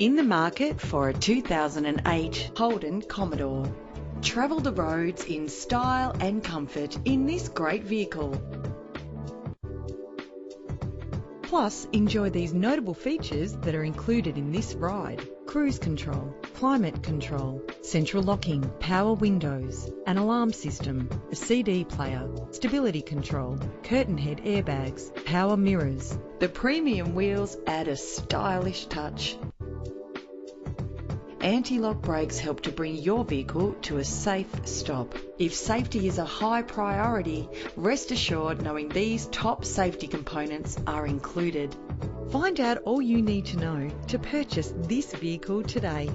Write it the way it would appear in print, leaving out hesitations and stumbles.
In the market for a 2008 Holden Commodore. Travel the roads in style and comfort in this great vehicle. Plus, enjoy these notable features that are included in this ride: cruise control, climate control, central locking, power windows, an alarm system, a CD player, stability control, curtain head airbags, power mirrors. The premium wheels add a stylish touch. Anti-lock brakes help to bring your vehicle to a safe stop. If safety is a high priority, rest assured knowing these top safety components are included. Find out all you need to know to purchase this vehicle today.